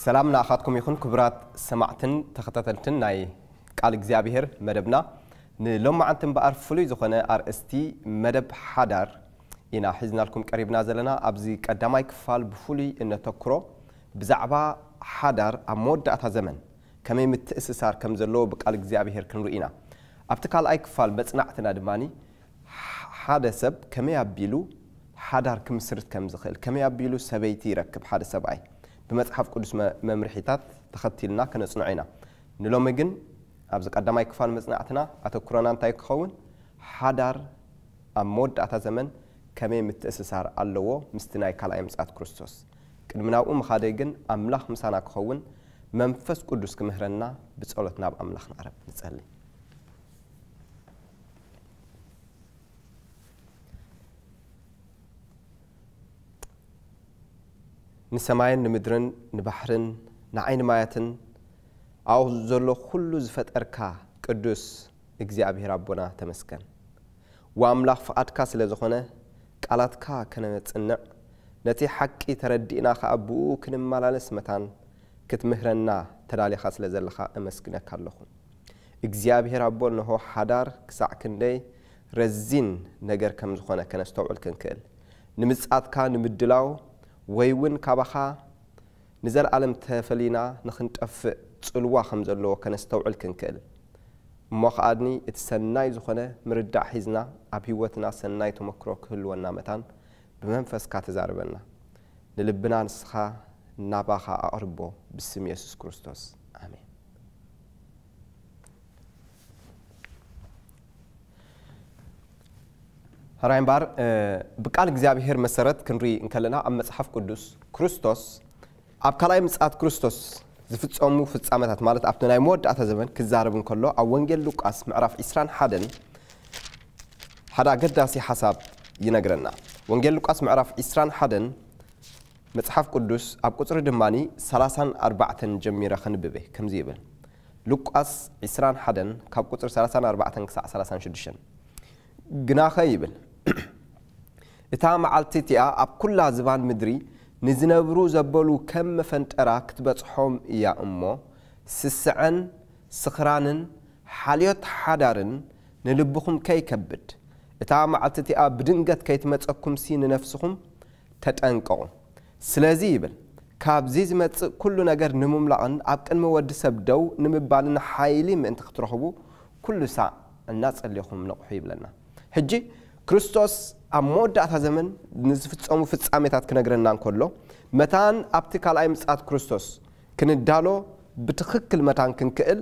سلامنا أخذكم يخون كبرات سمعتن تخططلتن ناي قال እግዚአብሔር مدبنا نلوم عنتم بقى فلوي زخنا RST مدب حدار إنا حزنا لكم قريبنا زلنا أبزي قدامي كفال بفلوي إن تكرو بزعبا حدار أمود أتا زمن كمي متأسسار كم زلو بقال እግዚአብሔር كنرئينا أبتكال أي كفال بصنعتنا دماني حدا سب كمي يبيلو حدار كم سرت كم زخل كمي يبيلو سبيتي ركب حدا سبعي بمصحف قدس ممرحيتات تختيلنا كنصنعينا نلومجن أبز قدامي كفال مصنعتنا أتكرنا انتاي كخون حدار أمود أتا زمن كمي متأسسار اللو مستناي كالاي مسات كريستوس كدمناو خاديجن أملاح مسانا كخون منفس قدس كمهرنا بصلتنا بأملاحنا عرب نصلي نسماين نمدرن نبحرن نعين مايتن أو زلو كل زفتركا قدس እግዚአብሔር ربنا تمسكن وأملاح فأتكا سلازخونه قالاتكا كنمصنع نتي حقي تردينا خابو كنمالالس متان كتمهرنا تداليخا سلازلخا امسكنك اللهو እግዚአብሔር ربنا هو حدار كساع كندي رزين نجر كم زخونه كنستوعل كنكل نمصاتكا نمدلاو ويون كابخا نزل عالم تفلينا نخنطف صلوا خمزلو كنستوعل كنكل مخادني اتسناي زخونه مردع حزنا اب هيوتنا سناي تمكرو كلونا متان بمنفس كاتزاربنا نلبنا نسخا ناباخا اقربو باسم يسوع كريستوس امين هراين بار بقال እግዚአብሔር መሰረት ክንሪ እንከለና ኣብ መጽሐፍ ቅዱስ ክርስቶስ ኣብ ካላይ ምጽአት ክርስቶስ ዝፍጸሙ ፍጻመታት ማለት ኣብቲ ናይ መወዳእታ ዘመን ክዛረብ እንከሎ ኣብ ወንጌል ሉቃስ ምዕራፍ 21 ሓደ ገዳሲ ሐሳብ ይነግረና ወንጌል ሉቃስ ምዕራፍ 21 መጽሐፍ ቅዱስ ኣብ ቁጥሪ ድማኒ 34 ጀሚረ ክንብበ ከምዚ ይብል ሉቃስ 21 ካብ ቁጥሪ 34 ክሳዕ 36 ግናኸ ይብል እታ መዓልቲቲኣ ኣብ ኩላ ዝባን ምድሪ ንዝነብሩ ዘበሉ ከም መፈንጠራ ክትበጽሖም እያ እሞ ስስዕን ስኽራንን ሓልዮት ሓዳርን ንልብኹም ከይከብድ እታ መዓልቲቲኣ ብድንገት ከይትመጸኩም ሲ ንነፍስኹም ተጠንቀቑ ስለዚ ይብል ካብዚ ዝመጽእ ኩሉ ነገር ንምምላቕን ኣብ ቅድሚ ወዲ ሰብ ደው ንምባልን ሓይሊ ምእንቲ ክትረኽቡ ኩሉ ሳዕ እናጸልይኹም ንቑሑ ይብለና ሕጂ ክርስቶስ ኣብ መወዳእታ ዘመን ንዝፍጸሙ ፍጻሜታት ክነግረና እንከሎ መታን ኣብቲ ካልኣይ ምጽአት ክርስቶስ ክንዳሎ ብትኽክል መታን ክንክእል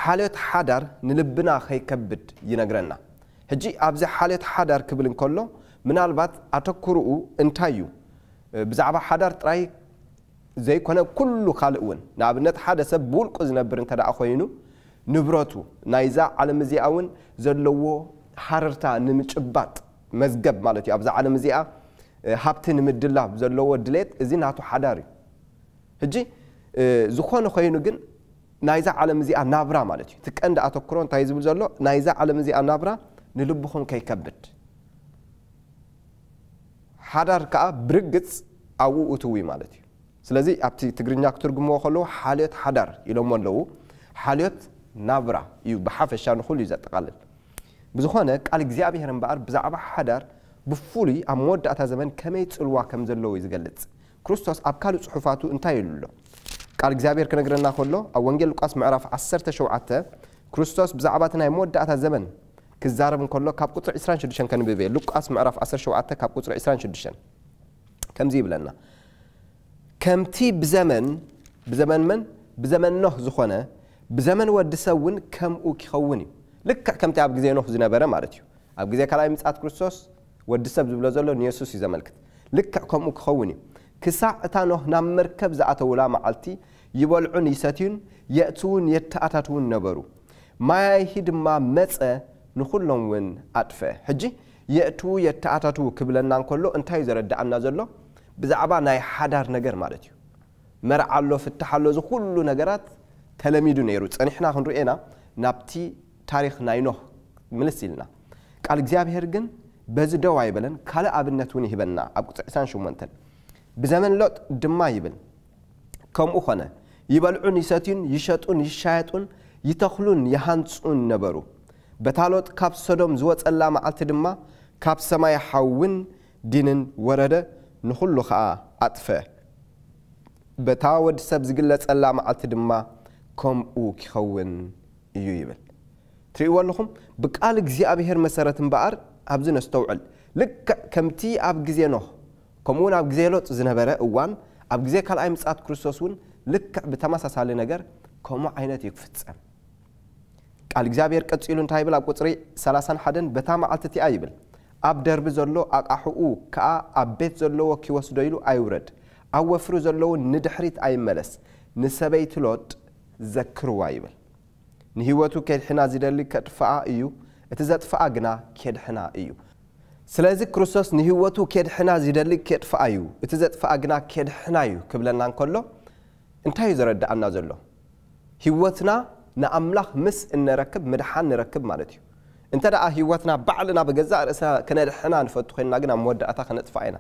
ሓልዮት ሓዳር ንልብና ከይከብድ ይነግረና ሕጂ ኣብዚ ሓልዮት ሓዳር ክብል እንከሎ ምናልባት ኣተኩርኡ እንታይ እዩ ብዛዕባ ሓዳር ጥራይ ዘይኮነ ኩሉ ካልእ እውን ንኣብነት ሓደ ሰብ ብውልቁ ዝነብር እንተደኣ ኮይኑ ንብረቱ ናይዛ ዓለም እዚኣ እውን ዘለዎ حررتا نمچباط مزغب مالتي ابز عالم زيا هابت نمدلاب زلو دليت ازي ناتو حداري هجي زخونه خوينو جن نايزا عالم زيا نابرا مالتي تكند اتكرون تايزبل زلو نايزا عالم زيا نابرا نلبخون كيكبد حدار كا برغص او اوتوي مالتي سلازي ابتي تغرينيا كترغمو خلو حاليت حدار يلوملو حاليت نابرا يو بحفشان كل يزتقلل بزخونه قال እግዚአብሔር እንባር بزعبا حدار بفولي اموداتا زمن كمي ጽልዋ ከም ዘለው ይዝገልጽ ክርስቶስ ኣብ ካሉ ጽሑፋቱ እንታይ ይሉሎ قال እግዚአብሔር ከነግረና ከሎ ኣብ ወንጌል ሉቃስ ምዕራፍ 17 ክርስቶስ بزعبا ናይ መወዳእታ ዘመን ክዛረብ እንከሎ ካብ ቁጥሪ 26 ከንብበ ሉቃስ ምዕራፍ 17 ካብ ቁጥሪ 26 ከምዚ ይብለና ከምቲ بزمن ኖህ ዝኾነ بزمن ወዲ ሰውን ከምኡ ክኸውን لك كم تعب جزء نوح زنا برا مارتيو أب جزء كلام مساعد كريستوس ودي سب زبلا زلوا نيسوس يزملكت لك كم أخوني كساعة نوح نمركب زعته ولا معلتي يبلعون يساتون يأتون يتأتون نبرو ما يهد ما مسأ نخلهم وين أطفى حجي يأتو يتأتو قبلنا نقوله انتهي زرد عنا زلوا بزعبا ناي حدار نجر مارتيو مرع الله في التحلل كل نجارات تلاميذ نيروت أنا إحنا هنرئينا نبتي تاريخ ناينوه ملسيلنا قال እግዚአብሔር ግን በዝደው አይበለን ካለ አብነቱን ይበልና አብቁ 98 بزمن لوط دما يبل ከምኡ ኾነ ይበልዑን ይሰትዩን ይሸጡን ይሻየጡን ይተኽሉን ይሃንጹን ነበሩ በታሎት ካብ ሶዶም ዝወጸላ መዓልቲ ድማ ካብ ሰማይ ሓውን ዲንን ወረደ ንኹሉ ኸዓ ኣጥፈ በታ ወዲ ሰብ ዝግለጸላ መዓልቲ ድማ ከምኡ ክኸውን እዩ ይብል ትሪእዎ ኣለኹም ብቃል እግዚአብሔር መሰረት እምበኣር ኣብዚ ነስተውዕል ልክዕ ከምቲ ኣብ ግዜ ኖህ ከምኡውን ኣብ ግዜ ሎጥ ዝነበረ እዋን ኣብ ግዜ ካልኣይ ምጽኣት ክርስቶስ እውን ልክዕ ብተመሳሳሊ ነገር ከምኡ ዓይነት ይክፍጸም ቃል እግዚአብሔር ቀጺሉ እንታይ ይብል ኣብ ቁጽሪ 31 በታ መዓልቲ እቲኣ ይብል ኣብ ደርቢ ዘሎ ኣቃሕኡ ከዓ ኣብ ቤት ዘለዎ ክወስዶ ኢሉ ኣይውረድ ኣብ ወፍሪ ዘለዎ ንድሕሪት ኣይመለስ ንሰበይቲ ሎጥ ዘክርዋ ይብል ንህይወቱ ከድሕና ዝደሊ ከጥፍኣ እዩ እቲ ዘጥፍኣ ግና ከድሕና እዩ ስለዚ ክርስቶስ ንህይወቱ ከድሕና ዝደሊ ከጥፍኣ እዩ እቲ ዘጥፍኣ ግና ከድሕና እዩ ክብለና እንከሎ እንታይ ዘረዳእና ዘሎ ህይወትና ንኣምላኽ ምስ እንረክብ ምድሓን ንረክብ ማለት እዩ እንተ ደኣ ህይወትና ባዕልና በገዛእ ርእሳ ከነድሕና ንፈቱ ኮይንና ግን ኣብ መወዳእታ ከነጥፋ ኢና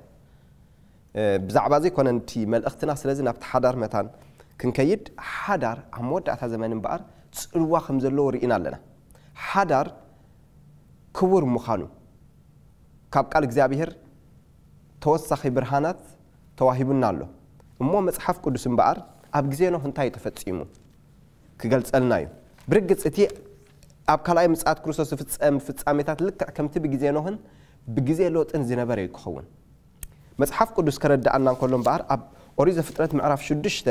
ብዛዕባ እዚ ኮነንቲ መልእኽትና ስለዚ ናብቲ ሓዳር መታን ክንከይድ ሓዳር ኣብ መወዳእታ ዘመን እምበኣር ጽልዋ ከም ዘለዎ ርኢና ኣለና ሓዳር ክቡር ምዃኑ ካብ ቃል እግዚአብሔር ተወሳኺ ብርሃናት ተዋሂቡና ኣሎ እሞ መጽሓፍ ቅዱስ እምበኣር ኣብ ግዜ ኖህ እንታይ ተፈጺሙ ክገልጸልና እዩ ብርግጽ እቲ ኣብ ካልኣይ ምጽኣት ክርስቶስ ዝፍጸም ፍጻሜታት ልክዕ ከምቲ ብግዜ ኖህን ብግዜ ሎጥን ዝነበረ ይክኸውን መጽሓፍ ቅዱስ ከረዳእና እንከሎ እምበኣር ኣብ ኦሪት ዘፍጥረት ምዕራፍ 6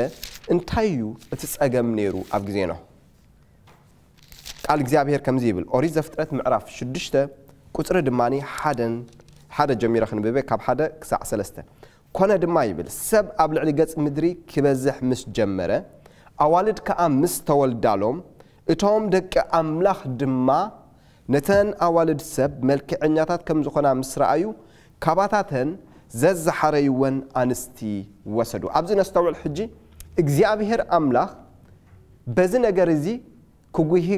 እንታይ እዩ እቲ ጸገም ነይሩ ኣብ ግዜ ኖህ ቃል እግዚአብሔር ከምዚ ይብል ኦሪት ዘፍጥረት ምዕራፍ 6 ቁጽሪ ድማኒ ሓደ ጀሚረ ክንብበ ካብ 1 ክሳዕ 3 ኮነ ድማ ይብል ሰብ ኣብ ልዕሊ ገጽ ምድሪ ክበዝሕ ምስ ጀመረ ኣዋልድ ከዓ ምስ ተወልዳሎም እቶም ደቂ ኣምላኽ ድማ ነተን ኣዋልድ ሰብ መልክዐኛታት ከም ዝኾና ምስ ረኣዩ ካባታተን ዘዘሓረይወን ኣንስቲ ወሰዱ ኣብዚ ነስተውዕል ሕጂ እግዚአብሔር ኣምላኽ በዚ ነገር እዚ ክጉሂ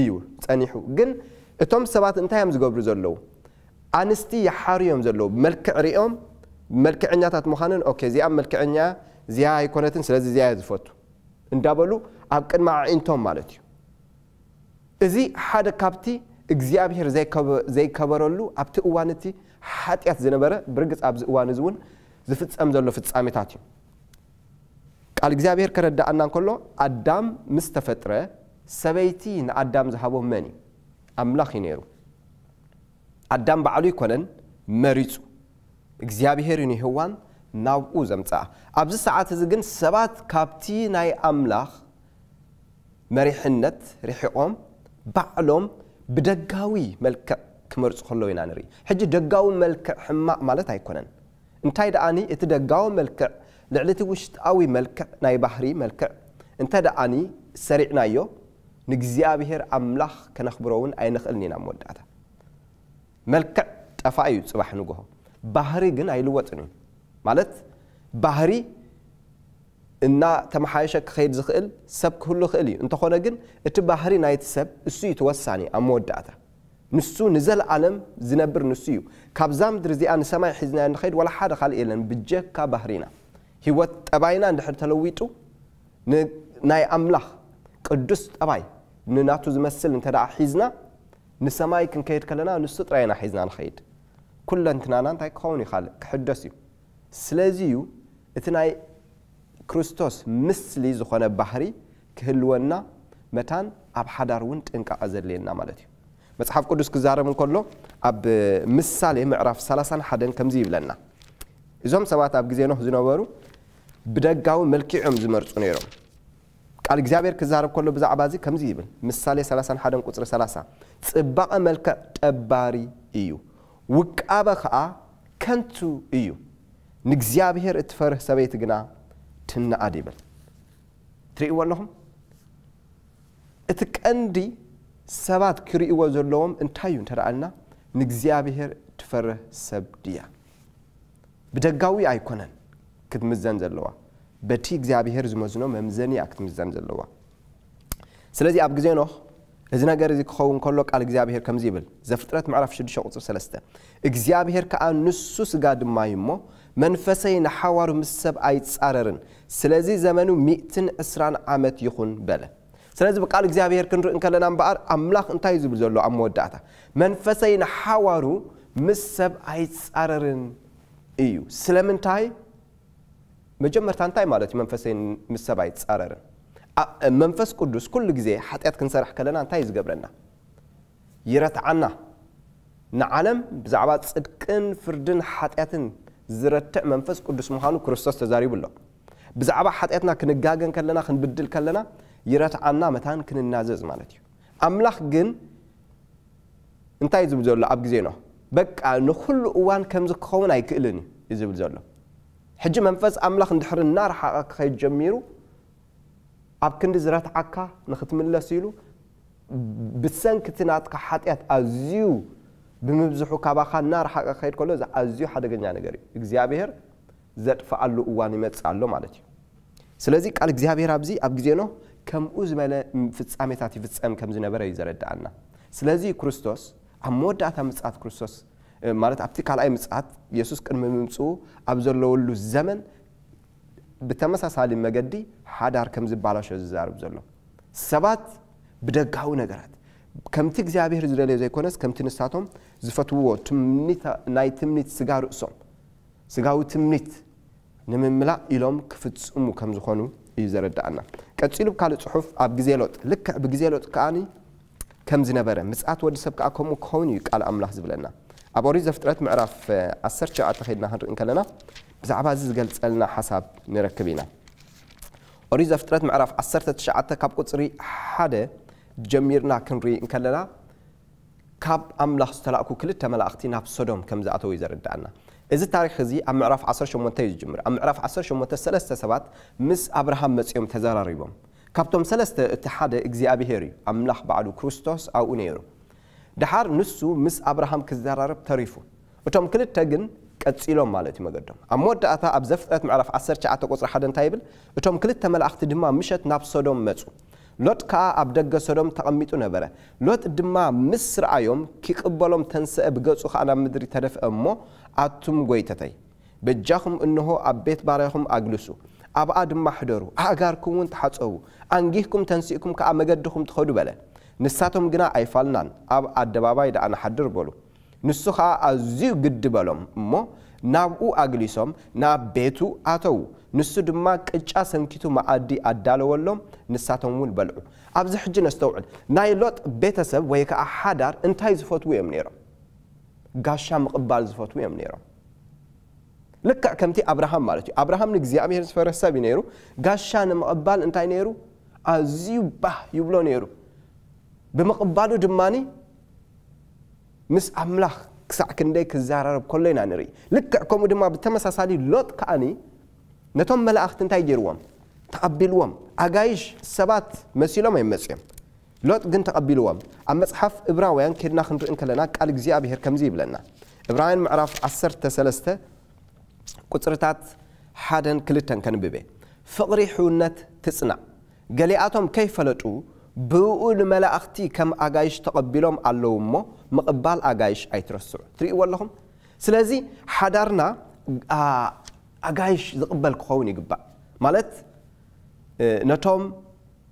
እዩ ጸኒሑ ግን እቶም ሰባት እንታይ እዮም ዝገብሩ ዘለዉ ኣንስቲ ይሓርዮም ዘለዉ መልክዕ ሪኦም መልክዐኛታት ምዃነን ኦኬ እዚኣ መልክዐኛ እዚኣ ኣይኮነትን ስለዚ እዚኣ ዝፈቱ እንዳበሉ ኣብ ቅድሚ ኣዒንቶም ማለት እዩ እዚ ሓደ ካብቲ እግዚአብሔር ዘይከበረሉ ኣብቲ እዋን እቲ ሓጢአት ዝነበረ ብርግጽ ኣብዚ እዋን እዚ እውን ዝፍጸም ዘሎ ፍጻሜታት እዩ ቃል እግዚአብሔር ከረዳእና እንከሎ ኣዳም ምስ ተፈጥረ ሰበይቲ ንኣዳም ዝሃቦ መን እዩ ኣምላኽ እዩ ነይሩ ኣዳም ባዕሉ ይኮነን መሪጹ እግዚአብሔር እዩ ንህዋን ናብኡ ዘምጽኣ ኣብዚ ሰዓት እዚ ግን ሰባት ካብቲ ናይ ኣምላኽ መሪሕነት ርሒቖም ባዕሎም ብደጋዊ መልክዕ ክመርጹ ከለዉ ኢና ንርኢ ሕጂ ደጋዊ መልክዕ ሕማቕ ማለት ኣይኮነን እንታይ ደኣኒ እቲ ደጋዊ መልክዕ ልዕሊ እቲ ውሽጣዊ መልክዕ ናይ ባህሪ መልክዕ እንተ ደኣኒ ሰሪዕናዮ ንእግዚአብሔር ኣምላኽ ከነኽብሮውን ኣይንኽእልን ኢና መወዳእታ መልክዕ ጠፋ እዩ ጽባሕ ንግሆ ባህሪ ግን ኣይልወጥን እዩ ማለት ባህሪ እና ተመሓየሸ ክኸይድ ዝኽእል ሰብ ክህሉ ክእል እዩ እንተኾነ ግን እቲ ባህሪ ናይቲ ሰብ እሱ እዩ ተወሳኒ ኣብ መወዳእታ ንሱ ንዘለዓለም ዝነብር ንሱ እዩ ካብዛ ምድሪ እዚኣ ንሰማይ ሒዝና ንኸይድ ወላ ሓደ ካልእ የለን ብጀካ ባህሪና ህይወት ጠባይና እንድሕር ተለዊጡ ናይ ኣምላኽ ቅዱስ ጠባይ ንናቱ ዝመስል እንተ ደኣ ሒዝና ንሰማይ ክንከይድ ከለና ንሱ ጥራይና ሒዝና ንኸይድ ኩለንትናና እንታይ ክኸውን ይኻልእ ክሕደስ እዩ ስለዚ እዩ እቲ ናይ ክርስቶስ ምስሊ ዝኾነ ባህሪ ክህልወና መታን ኣብ ሓዳር እውን ጥንቃቐ ዘድልየና ማለት እዩ መጽሓፍ ቅዱስ ክዛረብ እንከሎ ኣብ ምሳሌ ምዕራፍ 31 ከምዚ ይብለና እዞም ሰባት ኣብ ግዜ ኖህ ዝነበሩ ብደጋዊ መልክዖም ዝመርጹ ነይሮም ቃል እግዚአብሔር ክዛረብ ከሎ ብዛዕባ እዚ ከምዚ ይብል ምሳሌ 31 ቁጽሪ 30 ጽባቐ መልክዕ ጠባሪ እዩ ውቃበ ከዓ ከንቱ እዩ ንእግዚአብሔር እትፈርህ ሰበይቲ ግና ትነኣድ ይብል ትሪእዎ ኣለኹም እቲ ቀንዲ ሰባት ክሪእዎ ዘለዎም እንታይ እዩ እንተደኣልና ንእግዚአብሔር ትፈርህ ሰብ ድያ ብደጋዊ ኣይኮነን ክትምዘን ዘለዋ በቲ እግዚአብሔር ዝመዝኖ መምዘኒ ክትምዘን ዘለዋ ስለዚ ኣብ ግዜ ኖህ እዚ ነገር እዚ ክኸውን ከሎ ቃል እግዚአብሔር ከም ዝብል ዘፍጥረት ምዕራፍ 6 ቁጥር 3 እግዚአብሔር ከኣ ንሱ ስጋ ድማ ይሞ መንፈሰይ ንሓዋሩ ምስ ሰብ ኣይጻረርን ስለዚ ዘመኑ 120 ዓመት ይኹን በለ ስለዚ በቃል እግዚአብሔር ክንርኢ እንከለና እምበኣር ኣምላኽ እንታይ ዝብል ዘሎ ኣብ መወዳእታ መንፈሰይ ንሓዋሩ ምስ ሰብ ኣይጻረርን እዩ ስለምንታይ መጀመርታ እንታይ ማለት መንፈሰይ ምስ ሰብ ኣይጻረርን መንፈስ ቅዱስ ኩሉ ግዜ ሓጢያት ክንሰርሕ ከለና እንታይ ዝገብረና ይረትዓና ንዓለም ብዛዕባ ጽድቅን ፍርድን ሓጢያትን ዝረትዕ መንፈስ ቅዱስ ምዃኑ ክርስቶስ ተዛሪቡሎ ብዛዕባ ሓጢያትና ክንጋገን ከለና ክንብድል ከለና ይረትዓና መታን ክንናዘዝ ማለት እዩ ኣምላኽ ግን እንታይ ዝብል ዘሎ ኣብ ግዜ ነው በቃ ንኹሉ እዋን ከምዚ ክኸውን ኣይክእልን እዩ ዝብል ዘሎ ሕጂ መንፈስ ኣምላኽ እንድሕር እናርሓቐ ክኸይድ ጀሚሩ ኣብ ክንዲ ዝረትዓካ ንኽትምለስ ኢሉ ብሰንኪቲ ናትካ ሓጢያት ኣዝዩ ብምብዝሑ ካባኻ እናርሓቐ ክኸይድ ከሎ እዚ ኣዝዩ ሓደገኛ ነገር እዩ እግዚአብሔር ዘጥፍኣሉ እዋን ይመጽእ ኣሎ ማለት እዩ ስለዚ ቃል እግዚአብሔር ኣብዚ ኣብ ግዜ ነው ከምኡ ዝበለ ፍጻሜታት ይፍጸም ከም ዝነበረ ይዘረድኣና ስለዚ ክርስቶስ ኣብ መወዳእታ ምጽኣት ክርስቶስ ማለት ኣብቲ ካልኣይ ምጽኣት ኢየሱስ ቅድሚ ምምጽኡ ኣብ ዘለወሉ ዘመን ብተመሳሳሊ መገዲ ሓዳር ከም ዝባላሾ ዝዛረብ ዘሎ ሰባት ብደጋዊ ነገራት ከምቲ እግዚአብሔር ዝደለዮ ዘይኮነስ ከምቲ ንሳቶም ዝፈትውዎ ናይ ትምኒት ስጋ ርእሶም ስጋዊ ትምኒት ንምምላእ ኢሎም ክፍጽሙ ከም ዝኾኑ እዩ ዘረድኣና ቀፂሉ ካልእ ጽሑፍ ኣብ ግዜ ሎጥ ልክዕ ብግዜ ሎጥ ከኣኒ ከም ዝነበረ ምጽኣት ወዲ ሰብ ከኣ ከምኡ ክኸውን እዩ ቃል ኣምላኽ ዝብለና ኣብ ኦሪት ዘፍጥረት ምዕራፍ 19 ኸይድና ክንርኢ ከለና ብዛዕባ እዚ ዝገልጸልና ሓሳብ ንረክብ ኢና ኦሪት ዘፍጥረት ምዕራፍ 19 ካብ ቁጽሪ 1 ጀሚርና ክንርኢ ከለና ካብ ኣምላኽ ዝተላእኩ ክልተ መላእኽቲ ናብ ሶዶም ከም ዝኣተው ይዘረድኣና እዚ ታሪኽ እዚ ኣብ ምዕራፍ 18 እዩ ዝጅምር ኣብ ምዕራፍ 18 ሰለስተ ሰባት ምስ አብርሃም መጽኦም ተዘራሪቦም ካብቶም ሰለስተ እቲ ሓደ እግዚአብሔር እዩ ኣምላኽ ባዕሉ ክርስቶስ ኣብኡ ነይሩ ድሓር ንሱ ምስ አብርሃም ክዘራረብ ተሪፉ እቶም ክልተ ግን ቀጽሎም ማለት እዩ መገዶም ኣብ መወዳእታ ኣብ ዘፍጥረት ምዕራፍ 19 ቁጽሪ 1 እንታይ ይብል እቶም ክልተ መላእኽቲ ድማ ምሸት ናብ ሶዶም መጹ ሎጥ ከኣ ኣብ ደገ ሶዶም ተቐሚጡ ነበረ ሎጥ ድማ ምስ ረኣዮም ክቅበሎም ተንስአ ብገጹ ከኣ ናብ ምድሪ ተደፍአ እሞ ኣቱም ጎይተተይ በጃኹም እንሆ ኣብ ቤት ባርያኹም ኣግልሱ ኣብኣ ድማ ሕደሩ ኣእጋርኩም እውን ተሓጸቡ አንጊህኩም ተንሲእኩም ከኣ መገድኹም ትኸዱ በለ ንሳቶም ግና ኣይፋልናን ኣብ ኣደባባይ ደኣ ንሓድር በሉ ንሱ ከኣ ኣዝዩ ግድ በሎም እሞ ናብኡ ኣግሊሶም ናብ ቤቱ ኣተው ንሱ ድማ ቅጫ ሰንኪቱ መዓዲ ኣዳለወሎም ንሳቶም እውን በልዑ ኣብዚ ሕጂ ነስተውዕል ናይ ሎጥ ቤተሰብ ወይ ከዓ ሓዳር እንታይ ዝፈትው እዮም ነይሮም ጋሻ ምቕባል ዝፈትው እዮም ነይሮም ልክዕ ከምቲ አብርሃም ማለት እዩ አብርሃም ንእግዚአብሔር ዝፈርህ ሰብ ነይሩ ጋሻ ንምቕባል እንታይ ነይሩ ኣዝዩ ባህ ይብሎ ነይሩ ብምቕባሉ ድማኒ ምስ ኣምላኽ ክሳዕ ክንደይ ክዘራረብ ከሎ ኢና ንርኢ ልክዕ ከምኡ ድማ ብተመሳሳሊ ሎጥ ከኣኒ ነቶም መላእኽቲ እንታይ ገይርዎም ተቐቢልዎም ኣጋይሽ ሰባት መሲሎም ኣይመጽኦም ሎጥ ግን ተቐቢልዎም ኣብ መጽሓፍ ዕብራውያን ከድና ክንርኢ ከለና ቃል እግዚአብሔር ከምዚ ይብለና ዕብራውያን ምዕራፍ 13 ቁጽርታት 1-2 ከንብበ ፍቕሪ ሕውነት ትጽናዕ ገሊኣቶም ከይፈለጡ ብኡ ንመላእኽቲ ከም ኣጋይሽ ተቐቢሎም ኣለዉ እሞ ምቕባል ኣጋይሽ ኣይትረስዑ ትርእይዎ ኣለኹም ስለዚ ሓዳርና ኣጋይሽ ዝቕበል ክኸውን ይግባእ ማለት ነቶም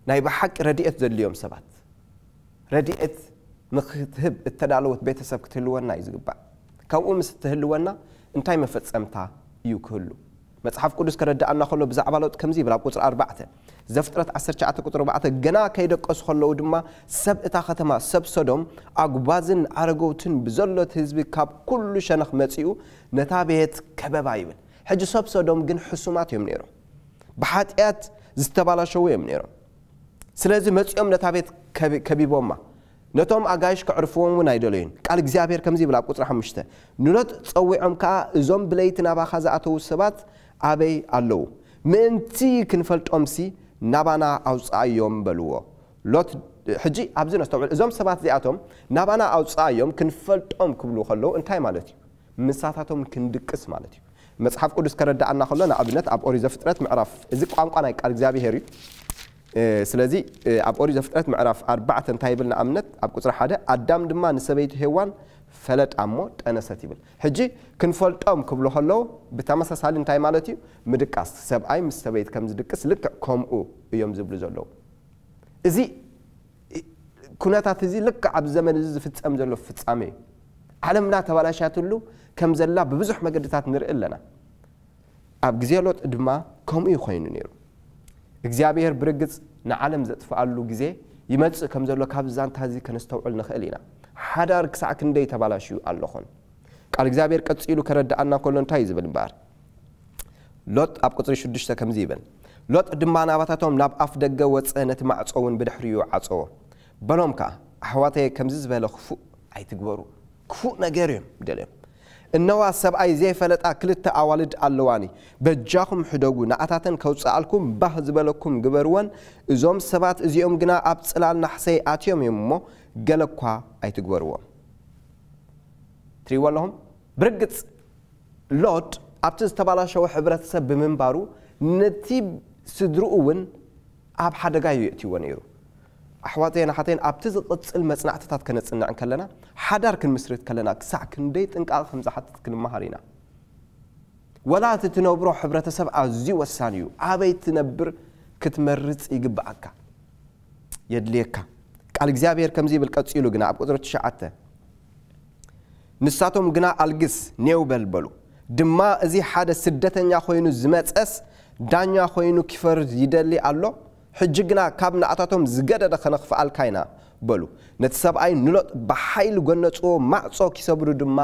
ናይ ብሓቂ ረድኤት ዘድልዮም ሰባት ረድኤት ንኽትህብ እተዳለወት ቤተሰብ ክትህልወና እዩ ዝግባእ ከምኡ ምስ እትህልወና እንታይ መፈጸምታ እዩ ክህሉ መጽሓፍ ቅዱስ ከረዳእና ከሎ ብዛዕባ ሎጥ ከምዚ ይብል ኣብ ቁጽሪ 4 ዘፍጥረት 19 ቁጽሪ 4 ገና ከይደቀሱ ከለዉ ድማ ሰብ እታ ከተማ ሰብ ሶዶም ኣጓዝን ኣረጎትን ብዘሎት ህዝቢ ካብ ኩሉ ሸነኽ መጺኡ ነታ ቤት ከበባ ይብል ሕጂ ሰብ ሶዶም ግን ሕሱማት እዮም ነይሮም ብሓጢያት ዝተባላሸው እዮም ነይሮም ስለዚ መጺኦም ነታ ቤት ከቢቦማ ነቶም ኣጋይሽ ክዕርፍዎም እውን ኣይደለዩን ቃል እግዚአብሔር ከምዚ ይብል ኣብ ቁጽሪ 5 ንሎጥ ጸዊዖም ከዓ እዞም ብለይቲ ናባኻ ዝኣተዉ ሰባት ኣበይ ኣለዉ ምእንቲ ክንፈልጦምሲ ናባና ኣውጻእዮም በልዎ ሎጥ ሕጂ ኣብዚ ነስተውዕል እዞም ሰባት እዚኣቶም ናባና ኣውጻእዮም ክንፈልጦም ክብሉ ከለዉ እንታይ ማለት እዩ ምሳታቶም ክንድቅስ ማለት እዩ መጽሓፍ ቅዱስ ከረዳእና ከሎ ንኣብነት ኣብ ኦሪት ዘፍጥረት ምዕራፍ እዚ ቋንቋ ናይ ቃል እግዚአብሔር እዩ ስለዚህ ኣብ ኦሪት ዘፍጥረት ምዕራፍ 4 እንታይ ይብልና ኣምነት ኣብ ቁጽሪ 1 ኣዳም ድማ ንሰበይቲ ሔዋን ፈለጣሞ ጠነሰት ይብል ሕጂ ክንፈልጦም ክብሉ ከለው ብተመሳሳሊ እንታይ ማለት እዩ ምድቃስ ሰብኣይ ምስ ሰበይቲ ከም ዝድቅስ ልክዕ ከምኡ እዮም ዝብሉ ዘለው እዚ ኩነታት እዚ ልክዕ ኣብ ዘመን እዚ ዝፍጸም ዘሎ ፍጻሜ ዓለምና ተባላሻትሉ ከም ዘላ ብብዙሕ መገድታት ንርኢ ኣለና ኣብ ግዜ ሎጥ ድማ ከምኡ ኮይኑ ነይሩ እግዚአብሔር ብርግጽ ንዓለም ዘጥፋሉ ግዜ ይመጽእ ከም ዘሎ ካብ ዛንታ እዚ ከነስተውዕል ንኽእል ኢና ሓዳር ክሳዕ ክንደይ ተባላሽዩ ኣለኹን ቃል እግዚአብሔር ቀጽሉ ከረዳአና ከሎ እንታይ ዝብል እምበር ሎጥ ኣብ ቁጽሪ 6 ከምዚ ይብል ሎጥ ድማ ናባታቶም ናብ ኣፍ ደገ ወፀ ነቲ ማዕጾውን ብድሕሪኡ ዓጸወ በሎም ከዓ ኣሕዋተይ ከምዚ ዝበለ ክፉእ ኣይትግበሩ ክፉእ ነገር እዮም ደልዮም እነዋ ሰብኣይ ዘይፈለጣ ክልተ ኣዋልድ ኣለዋኒ በጃኹም ሕደጉ ንኣታተን ከውፅኣልኩም ባህ ዝበለኩም ግበርወን እዞም ሰባት እዚኦም ግና ኣብ ጽላል ናሕሰይ ኣትዮም እዮም እሞ ገለኳ ኣይትግበርዎም ትሪእዎ ኣለኹም ብርግጽ ሎጥ ኣብቲ ዝተባላሸወ ሕብረተሰብ ብምንባሩ ነቲ ስድርኡ እውን ኣብ ሓደጋ የእትይዎ ነይሩ ኣሕዋተይ ናሓተይን ኣብቲ ዝቕጽል መጽናዕትታት ከነጽንዕ ከለና ሓዳር ክንምስርት ከለና ክሳዕ ክንደይ ጥንቃቕ ከም ዝሓትት ክንመሃር ኢና ወላ እቲ ትነብሮ ሕብረተሰብ ኣዝዩ ወሳኒ እዩ ኣበይ ትነብር ክትመርጽ ይግብኣካ የድልየካ ቃል እግዚአብሔር ከምዚ ይብል ቀጽሉ ግና ኣብ ቁጽሪ 9 ንሳቶም ግና ኣልግስ ኔው በልበሉ ድማ እዚ ሓደ ስደተኛ ኮይኑ ዝመጸስ ዳኛ ኮይኑ ክፈርድ ይደሊ ኣሎ ሕጂ ግና ካብ ንኣታቶም ዝገደደ ከነኽፍኣል ካይና በሉ ነቲ ሰብኣይ ንሎጥ ብሓይሊ ጎነጽዎ ማዕጾ ክሰብሩ ድማ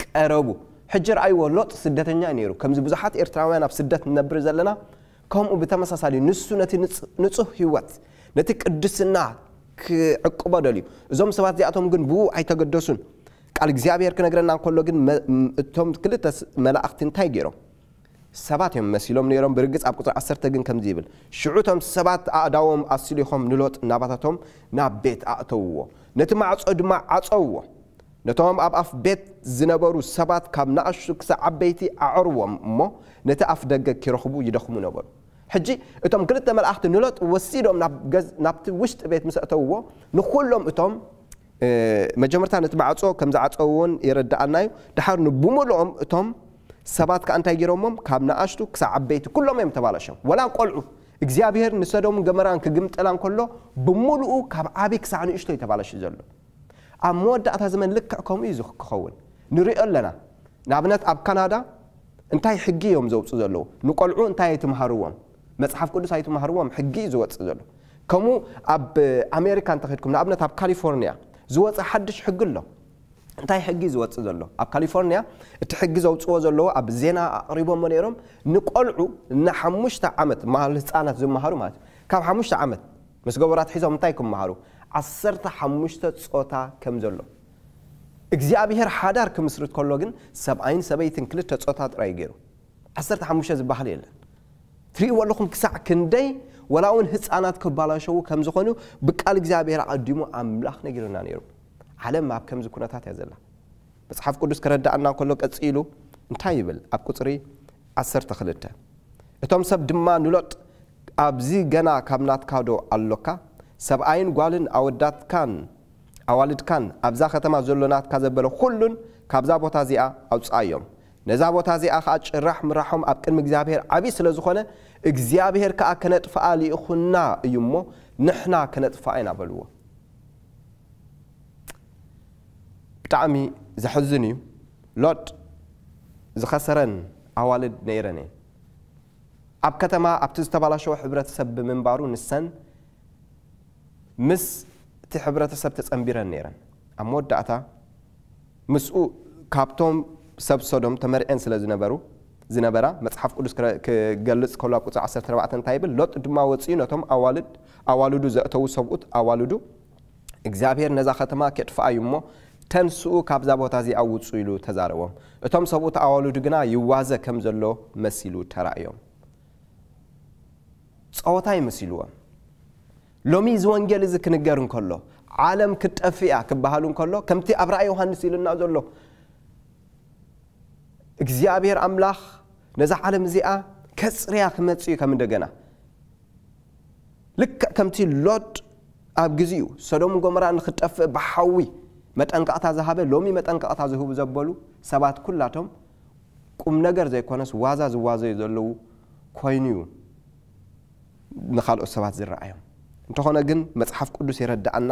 ቀረቡ ሕጂ ረኣይዎ ሎጥ ስደተኛ ነይሩ ከምዚ ብዙሓት ኤርትራውያን ኣብ ስደት ንነብር ዘለና ከምኡ ብተመሳሳሊ ንሱ ነቲ ንጹህ ህይወት ነቲ ቅድስና ክዕቅቦ ደልዩ እዞም ሰባት እዚኣቶም ግን ብኡ ኣይተገደሱን ቃል እግዚአብሔር ክነግረና እንከሎ ግን እቶም ክልተ መላእኽቲ እንታይ ገይሮም ሰባት እዮም መሲሎም ነይሮም ብርግጽ ኣብ ቁጽሪ 10 ግን ከምዚ ይብል ሽዑቶም ሰባት ኣእዳዎም ኣስሊኾም ንሎጥ ናባታቶም ናብ ቤት ኣእተውዎ ነቲ ማዕጾ ድማ ዓጸውዎ ነቶም ኣብ ኣፍ ቤት ዝነበሩ ሰባት ካብ ንኣሽቱ ክሳብ ዓበይቲ ኣዕርዎም እሞ ነቲ ኣፍ ደገ ክረኽቡ ይደኽሙ ነበሩ ሕጂ እቶም ክልተ መላእኽቲ ንሎጥ ወሲዶም ናብቲ ውሽጢ ቤት ምስ ኣተውዎ ንኩሎም እቶም መጀመርታ ነቲ ማዕጾ ከም ዝዓጸውዎን የረዳእናዩ ድሓር ንብሙሉኦም እቶም ሰባት ከእንታይ ገይሮሞም ካብ ንኣሽቱ ክሳብ ዓበይቲ ኩሎም እዮም ተባላሸም ወላ ቆልዑ እግዚአብሔር ንሰዶም ገመራን ክግምጠላን ከሎ ብሙሉኡ ካብ ዓቢ ክሳዕ ንእሽቶ ይተባላሽ ዘሎ ኣብ መወዳእታ ዘመን ልክዕ ከምኡ እዩ ክኸውን ንሪኦ ኣለና ንኣብነት ኣብ ካናዳ እንታይ ሕጊ እዮም ዘውፅኡ ዘለዉ ንቆልዑ እንታይ ኣይትምሃርዎም መጽሓፍ ቅዱስ ኣይትምሃርዎም ሕጊ ዝወፅእ ዘሎ ከምኡ ኣብ ኣሜሪካ እንተኸድኩም ንኣብነት ኣብ ካሊፎርኒያ ዝወፅእ ሓድሽ ሕጊ ኣሎ እንታይ ሕጊ ዝወፅእ ዘሎ ኣብ ካሊፎርኒያ እቲ ሕጊ ዘውፅዎ ዘለዎ ኣብ ዜና ኣቕሪቦም ነይሮም ንቆልዑ ን5 ዓመት ማል ህፃናት ዝመሃሩ ማለት ካብ 5 ዓመት ምስ ገበራት ሒዞም እንታይ ክመሃሩ 15 ጾታ ከም ዘሎ እግዚአብሔር ሓዳር ክምስርት ከሎ ግን ሰብኣይን ሰበይትን ክልተ ጾታ ጥራይ ገይሩ 15 ዝበሃል የለን ትሪእዎ ኣለኹም ክሳዕ ክንደይ ወላውን ህፃናት ክባላሸው ከም ዝኾኑ ብቃል እግዚአብሔር ኣቀዲሙ ኣምላኽ ነጊርና ነይሩ ዓለም ኣብ ከምዚ ኩነታት እያ ዘላ መጽሓፍ ቅዱስ ከረዳእና ከሎ ቀጽሉ እንታይ ይብል ኣብ ቁጽሪ 12 እቶም ሰብ ድማ ንሎጥ ኣብዚ ገና ካብ ናትካዶ ኣሎካ ሰብኣይን ጓልን ኣዋልድካን ኣብዛ ከተማ ዘሎ ናትካ ዘበለ ኩሉን ካብዛ ቦታ እዚኣ ኣውፅኣዮም ነዛ ቦታ እዚኣ ከዓ ጭራሕ ምራሖም ኣብ ቅድሚ እግዚአብሔር ዓቢ ስለ ዝኾነ እግዚአብሔር ከዓ ከነጥፍኣ ሊኢኹና እዩ እሞ ንሕና ከነጥፍኣ ኢና በልዎ ብጣዕሚ ዘሕዝን እዩ ሎጥ ዝኸሰረን ኣዋልድ ነይረን ኣብ ከተማ ኣብቲ ዝተባላሸወ ሕብረተሰብ ብምንባሩ ንሰን ምስ እቲ ሕብረተሰብ ተጸንቢረን ነይረን ኣብ መወዳእታ ምስኡ ካብቶም ሰብ ሶዶም ተመርዐን ስለ ዝነበራ መጽሓፍ ቅዱስ ክገልጽ ከሎ ኣብ ቁጽሪ 14 እንታይ ይብል ሎጥ ድማ ወፂኡ ነቶም ኣዋልዱ ዘእተዉ ሰብኡት ኣዋልዱ እግዚአብሔር ነዛ ከተማ ከጥፍኣ እዩ እሞ ተንስኡ ካብዛ ቦታ እዚኣ ውፁ ኢሉ ተዛረቦም እቶም ሰብኡት ኣዋልዱ ግና ይዋዘ ከም ዘሎ መሲሉ ተራእዮም ጸወታ ይመስልዎም ሎሚ ዝወንጌል እዚ ክንገር እንከሎ ዓለም ክጠፍያ ክበሃሉ እንከሎ ከምቲ ኣብ ራእይ ዮሐንስ ኢሉና ዘሎ እግዚአብሔር ኣምላኽ ነዛ ዓለም እዚኣ ከጽርያ ክመጽእ ከም እንደገና لك كمتي لوط اب غزيو سدوم غمرا نخطف بحوي متانقاتا زهابه لومي متانقاتا زهوب زبلو سبات كلاتهم قم ነገር ዘይኮነስ ዋዛ ዝዋዘ ይዘለው ኮይኒዩ نخالو سبات ዝራአዮም እንተኾነ ግን መጽሐፍ ቅዱስ ይረዳአና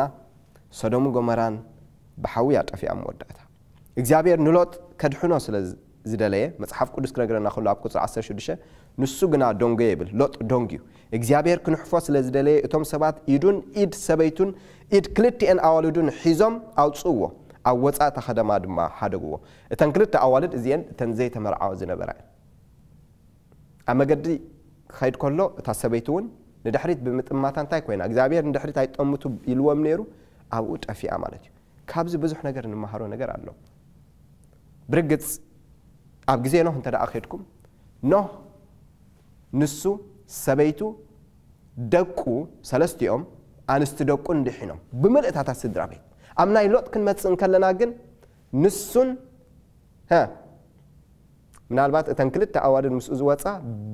ሰዶም ጎመራን بحوي አጠፊያ መወዳታ እግዚአብሔር ንሎጥ ከድሕኖ ስለዝደለየ መጽሐፍ ቅዱስ ክነግረና خلو አብ ቁጥር 16 ንሱ ግና ዶንጎ ይብል ሎጥ ዶንጊዩ እግዚአብሔር ክንሕፎ ስለዝደለየ እቶም ሰባት ኢዱን ኢድ ሰበይቱን ኢድ ክልቲአን አዋልዱን ሒዞም አውጽዎ አወጻ ተኸደማ ድማ ሓደግዎ እተን ክልተ አዋልድ እዚአን ተንዘይ ተመርዓው ዝነበራ አመገዲ ኸይድ ኮሎ እታ ሰበይቱን ንድሕሪት ብምጥማታ እንታይ ኮይና እግዚአብሔር ንድሕሪት አይጠምቱ ይልዎም ነይሩ አብኡ ጠፊአ ማለት እዩ ካብዚ ብዙሕ ነገር ንመሃሮ ነገር ኣሎ ብርግጽ ኣብ ግዜ ነው እንተ ደኣ ኸይድኩም ነው ንሱ ሰበይቱ ደቁ ሰለስቲኦም አንስት ደቁን ድሒኖም ብምልእታታ ስድራ ቤት አምናይ ሎጥ ክንመጽእ እንከለና ግን ንሱን ምናልባት እተን ክልተ አዋልድ ምስ ዝወጻ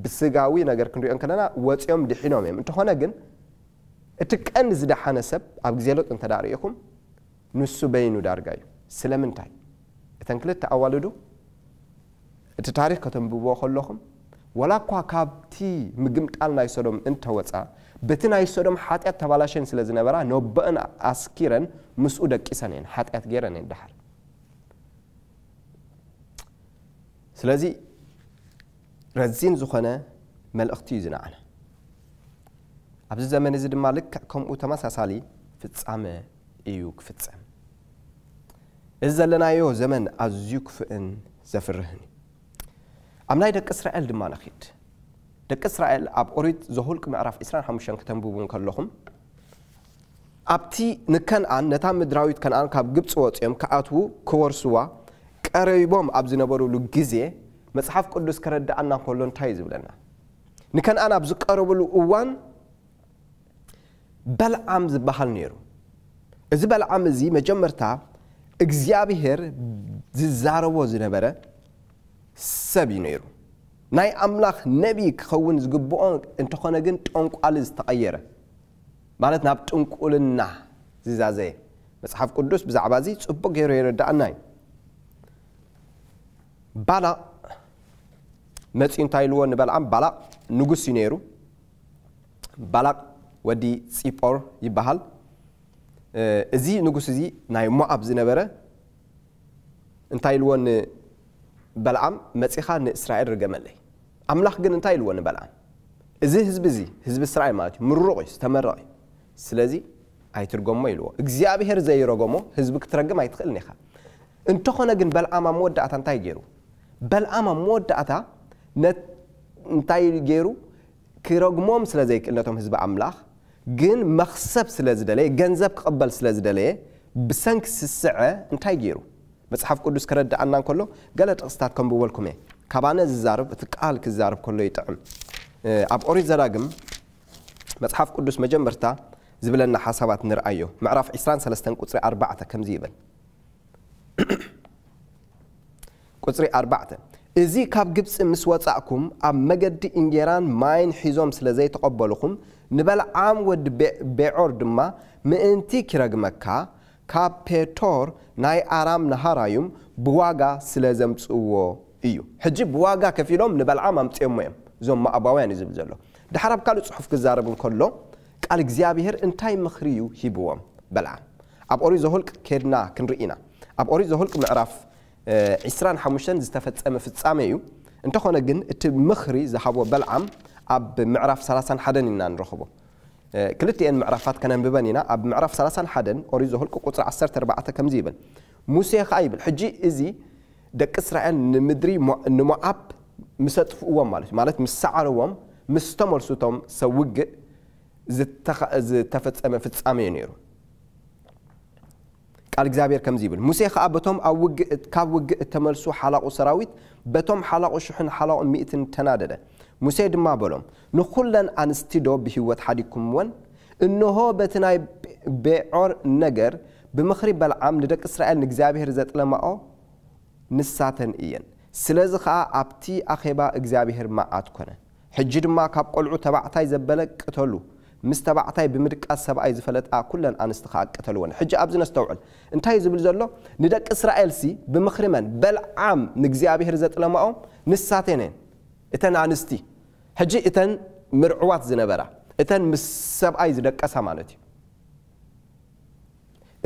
ብስጋዊ ነገር ክንሪኦ እንከለና ወጽዮም ድሒኖም እዮም እንተኾነ ግን እቲ ቀንዲ ዝደሓነ ሰብ ኣብ ግዜ ሎጥ እንተ ዳርኢኹም ንሱ በይኑ ዳርጋዩ ስለምንታይ እተን ክልተ አዋልዱ እቲ ታሪክ ከተንብቦ ከለኹም ወላኳ ካብቲ ምግምጣል ናይ ሶዶም እንተወጻ በቲ ናይ ሶዶም ሓጢያት ተባላሸን ስለዝነበራ ኖበአን አስኪረን ምስኡ ደቂሰን ሓጢያት ገይረን እንዳሓር ስለዚህ ረዚን ዝኾነ መልእኽቲ ዝናዓነ ኣብዚ ዘመን እዚ ድማ ልክ ከምኡ ተመሳሳሊ ፍጻመ እዩ ክፍጸም እዚ ዘለናዮ ዘመን ኣዝዩ ክፍእን ዘፍርህን أمناي دك إسرائيل دم أنا خيد دك إسرائيل أب أريد زهولك معرف إسرائيل حمشان كتنبوبون كلهم أبتي نكان عن نتام دراويت كان عن كاب جبت صوت يوم كأتو كورسوا قريبهم أبزنا برو لجزء مسحف قدس كرد عنا كلون تايز لنا نكان أنا أبزك قرب الأوان بلعام زبحال نيرو إذا بلعام زي مجمرتا إجزابي هير زارو زنبرة سبي نيرو ناي أملاخ نبي كخون زجبون أنت خنا جنت أنك على تغيره معنات نبت أنك قولنا زي مسحف قدس بزعبازي صبق غير دعناي بالا متين تايلون بلعم بالا نجوس نيرو بالا ودي سيبور يبهال زي نجوس زي ناي مؤاب زنبرة انتايلون بلعم مسيخا إسرائيل رجملي أملاخ جن انتايلون بلعم إذا حزب إسرائيل مالتي مرقي استمرأي سلازي أي ترجم ما يلوا إجزاء هر زي رجمه حزبك ترجم أي تخلني خا أنت خنا جن بلعم مودة أتنتاي جيرو بلعم مودة أتا نتاي جيرو كرجمهم سلازي كأنهم حزب أملاخ جن مخسب سلاز دليل جنزب قبل سلاز دليل بسنك الساعة انتاي جيرو مسحف قدس كرد عنا كله قالت أستاذكم بولكم إيه كبانا الزارب تقال كالزارب كله يطعم أب أريد زراقم مسحف قدس مجمرتا زبلنا حسابات نرأيه معرف إسران سلستان قصري 4 كم زيبل قصري 4 إزي كاب جبس مسواتعكم أب مجد إنجيران ماين حيزوم سلزي تقبلكم نبال عام ود بعرض ما مئنتي كرق مكة كاب بيتور ناي آرام نهارايوم بواقع سلازم تسوو إيو حجي بواقع كفيلهم نبال عام امتئمهم زوم ما أباوين يزبزلو ده حرب قالوا صحف كزاربون كله قال إجزابيهر انتاي مخريو هيبوهم بلعام أب أوري زهولك كيرنا كنرئينا أب أوري زهولك معرف عسران حموشان زستفت أما في التساميو انتو خونا جن مخري زحابو بلعام أب معرف 30 حدن إننا نرخبو كلتي ان معرفات كان ببنينا اب معرف 30 حدن اوريزو هلكو قطر 14 كم زيبل موسى خايبل حجي ازي دك اسرائيل نمدري نمعاب مسطفوا مالت مسعروم مستمرسوتم سوق تفصم فصامي نيرو قال እግዚአብሔር كم زيبل موسى خابتهم او وق كاب تملسو حلاقو سراويت بتم حلاقو شحن حلاقو 100 تنادده موسى دما بلوم نخلن انستيدو بهوت حديكم ون انه بتناي بعور نجر بمخرب بالعام ندك اسرائيل እግዚአብሔር ዘጥለማኦ ንሳተን እየን ስለዚህ ኸ ኣብቲ ኣኼባ እግዚአብሔር ማዓት ኮነ ሕጂ ድማ ካብ ቆልዑ ተባዕታይ ዘበለ ቅተሉ مستبعتاي بمدقاس سبعي زفلطا كلن انستخا قتلون حجي ابز نستوعل انتاي زبل زلو ندق اسرائيل سي بمخرمن بلعام نغزيابير زطلماهم نساتينن اتن انستي حجي اتن مرعوات زنبرا اتن مسبعي زدقسا مالتي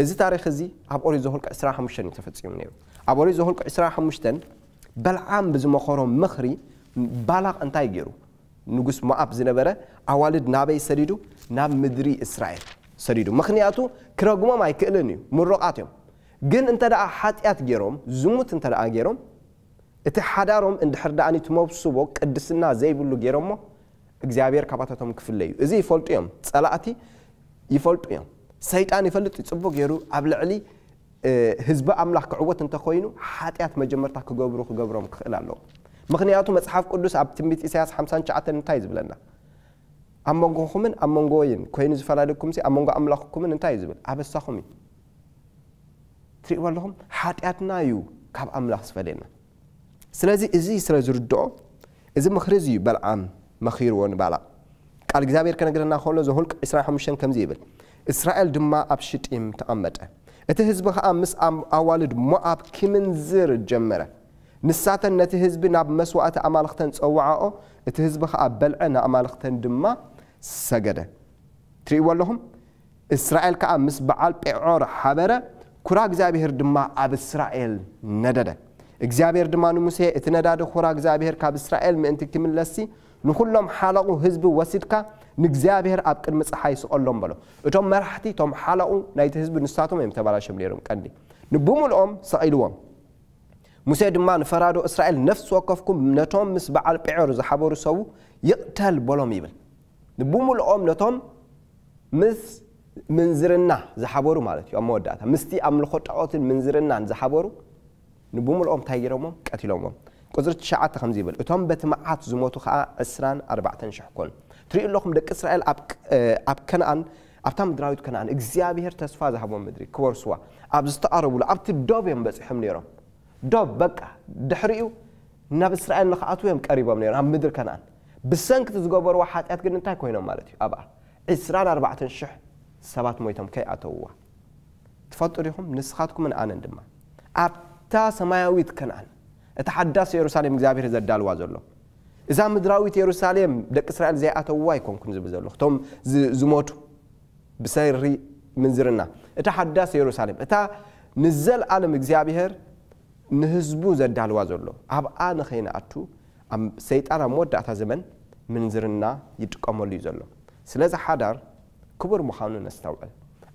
እዚ ታሪኽ እዚ ኣብ ኦሪት ዘኍልቍ 25 ተፈጺሙ ነይሩ ኣብ ኦሪት ዘኍልቍ 25 በልዓም ብዝመኸሮም ምኽሪ ባላቕ እንታይ ገይሩ ንጉስ ሞዓብ ዝነበረ ኣዋልድ ናበይ ሰዲዱ ናብ ምድሪ እስራኤል ሰዲዱ ምኽንያቱ ክረግሞም ኣይክእልን እዩ ምሩቓት እዮም ግን እንተ ደኣ ሓጢኣት ገይሮም ዝሙት እንተ ደኣ ገይሮም እቲ ሓዳሮም እንድሕር ደኣኒ ትመብስቦ ቅድስና ዘይብሉ ገይሮሞ እግዚኣብሔር ካባታቶም ክፍለዩ እዚ ይፈልጡ እዮም ጸላእቲ ይፈልጡ እዮም ሰይጣን ይፈልጥ ይጽቡቅ ገይሩ ኣብ ልዕሊ ህዝብ ኣምላኽ ክዕወት እንተ ኮይኑ ሓጢኣት መጀመርታ ክገብሮም ክኽእል ኣለዎ ምኽንያቱ መጽሓፍ ቅዱስ ኣብ ትንቢት ኢሳይያስ 59 እንታይ ዝብለና ኣብ መንጎኹምን ኣብ መንጎይን ኮይኑ ዝፈላለኩም ሲ ኣብ መንጎ ኣምላኽኩምን እንታይ ዝብል ኣበሳኹም እዩ ትሪእዎ ኣለኹም ሓጢኣትና እዩ ካብ ኣምላኽ ዝፈለየና ስለዚ እዚ ስለ ዝርድኦ እዚ ምኽሪ እዩ በልዓም መኺርዎ ንባላቕ ቃል እግዚአብሔር ከነገረና ከሎ ዘኍልቍ 25 ከምዚ ይብል እስራኤል ድማ ኣብ ሽጢም ተቐመጠ እቲ ህዝቢ ኸኣ ምስ ኣዋልድ ሞዓብ ክምንዝር ጀመረ ንሳተን ነቲ ህዝቢ ናብ መስዋዕቲ ኣማልኽተን ጸውዓኦ እቲ ህዝቢ ኸኣ በልዐ ንኣማልኽተን ድማ ሰገደ ትሪእዎ ኣለኹም እስራኤል ከዓ ምስ በዓል ጴዖር ሓበረ ኩራ እግዚአብሔር ድማ ኣብ እስራኤል ነደደ እግዚአብሔር ድማ ንሙሴ እቲ ነዳዲ ኩራ እግዚአብሔር ካብ እስራኤል ምእንቲ ክምለሲ ንኹሎም ሓለቑ ህዝቢ ወሲድካ ንእግዚአብሔር ኣብ ቅድሚ ፀሓይ ስቆሎም በሎ እቶም መራሕቲ ቶም ሓለቑ ናይቲ ህዝቢ ንሳቶም እዮም ተባላሸም ነይሮም ቀንዲ ንብሙልኦም ሰቂልዎም ሙሴ ድማ ንፈራዶ እስራኤል ነፍስ ወከፍኩም ነቶም ምስ በዓል ጴዖር ዝሓበሩ ሰው ይቅተል በሎም ይብል ንብሙልኦም ነቶም ምስ ምንዝርና ዝሓበሩ ማለት እዩ መወዳእታ ምስቲ ኣምልኾ ጣዖትን ምንዝርናን ዝሓበሩ ንብሙልኦም ታይገሮሞም ቀቲሎሞም ቁጥር 9 ከምዚ ይብል እቶም በትመዓት ዝሞቱ ከዓ 24,000 ኮኑ ትሪኡ ኣለኹም ደቂ እስራኤል ኣብ ከነአን ኣብታ ምድራዊት ከነአን እግዚአብሔር ተስፋ ዝሃቦም ምድሪ ክወርስዋ ኣብ ዝተቃረቡሉ ኣብቲ ዶብ እዮም በፂሖም ነይሮም ዶብ በቃ ድሕሪኡ ናብ እስራኤል ንኽኣትዎም ቀሪቦም ነይሮም ኣብ ምድሪ ከነአን ብሰንክቲ ዝገበርዎ ሓጢኣት ግን እንታይ ኮይኖም ማለት እዩ ኣብኣ 24,000 ሰባት ሞይቶም ከይኣተውዋ ትፈልጡ ዲኹም ንስኻትኩምን ኣነን ድማ ኣብታ ሰማያዊት ከነአን እቲ ሓዳስ ኢየሩሳሌም እግዚአብሔር ዘዳልዋ ዘሎ እዛ ምድራዊት ኢየሩሳሌም ደቂ እስራኤል ዘይኣተውዋ ይኮንኩን ዝብል ዘሎ እቶም ዝሞቱ ብሰሪ ምንዝርና እቲ ሓዳስ ኢየሩሳሌም እታ ንዘለዓለም እግዚአብሔር ንህዝቡ ዘዳልዋ ዘሎ ኣብኣ ንኸይንኣቱ ሰይጣን ኣብ መወዳእታ ዘመን ምንዝርና ይጥቀመሉ እዩ ዘሎ ስለዚ ሓዳር ክቡር ምዃኑ ነስተውዕል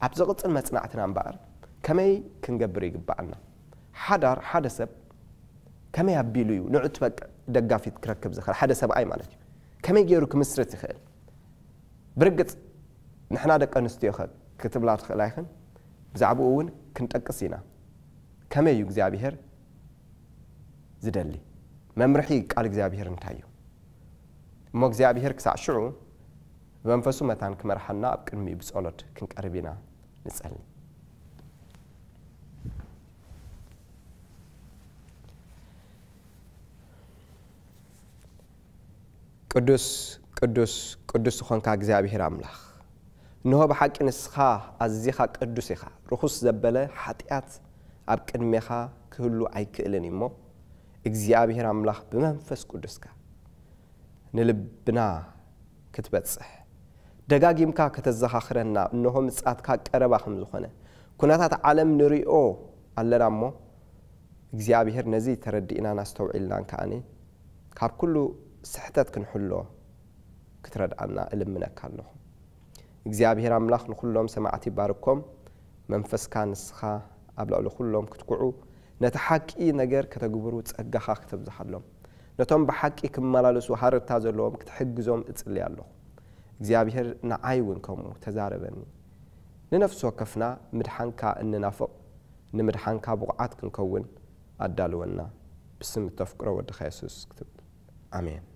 ኣብ ዝቕፅል መጽናዕትና እምበኣር ከመይ ክንገብር ይግባአና ሓዳር ሓደ ሰብ ከመይ ኣቢሉ እዩ ንዑት በቃ ደጋፊት ክረክብ ዝኽእል ሓደ ሰብኣይ ማለት እዩ ከመይ ገይሩ ክምስረት ይኽእል ብርግጽ ንሕና ደቂ ኣንስትዮ ክትብላ ትኽእል ኣይኽን ብዛዕባኡ እውን ክንጠቅስ ኢና ከመይ እዩ እግዚአብሔር ዝደሊ መምርሒ ቃል እግዚአብሔር እንታይ እዩ እሞ እግዚአብሔር ክሳዕ ሽዑ በመንፈሱ መታን ክመርሐና ኣብ ቅድሚ ብጸሎት ክንቀርብ ኢና ንጸሊ ቅዱስ ቅዱስ ቅዱስ ኾንካ እግዚአብሔር አምላኽ እንሆ በሐቂ ንስኻ ኣዝኻ ቅዱስ ኢኻ ርኹስ ዘበለ ሓጢአት ኣብ ቅድሜኻ ክህሉ ኣይክእልን እሞ እግዚአብሔር አምላኽ ብመንፈስ ቅዱስካ ንልብና ክትበጽሕ ደጋጊምካ ከተዘኻኽረና እንሆ ምጽኣትካ ቀረባ ከም ዝኾነ ኩነታት ዓለም ንሪኦ ኣለና እሞ እግዚአብሔር ነዚ ተረዲእና ናስተውዒልናን ከኣኒ ካብ ኩሉ ስሕተት ክንሕሎ ክትረድኣና እልምነካ ኣለኹ እግዚአብሔር አምላኽ ንኹሎም ሰማዕቲ ይባርኮም መንፈስካ ንስኻ ኣብ ልዕሊ ኩሎም ክትኩዑ ነቲ ሓቂ ነገር ከተግብሩ ጸጋኻ ክትብዝሓሎም ነቶም ብሓቂ ክመላለሱ ሃርታ ዘለዎም ክትሕግዞም እጽሊ ኣለኹ እግዚአብሔር ንዓይ እውን ከምኡ ተዛረበኒ ንነፍሲ ወከፍና ምድሓንካ እንናፍቕ ንምድሓንካ ብቑዓት ክንከውን ኣዳልወና ብስም ተፍቅሮ ወድኻ ኢየሱስ ክትብል አሜን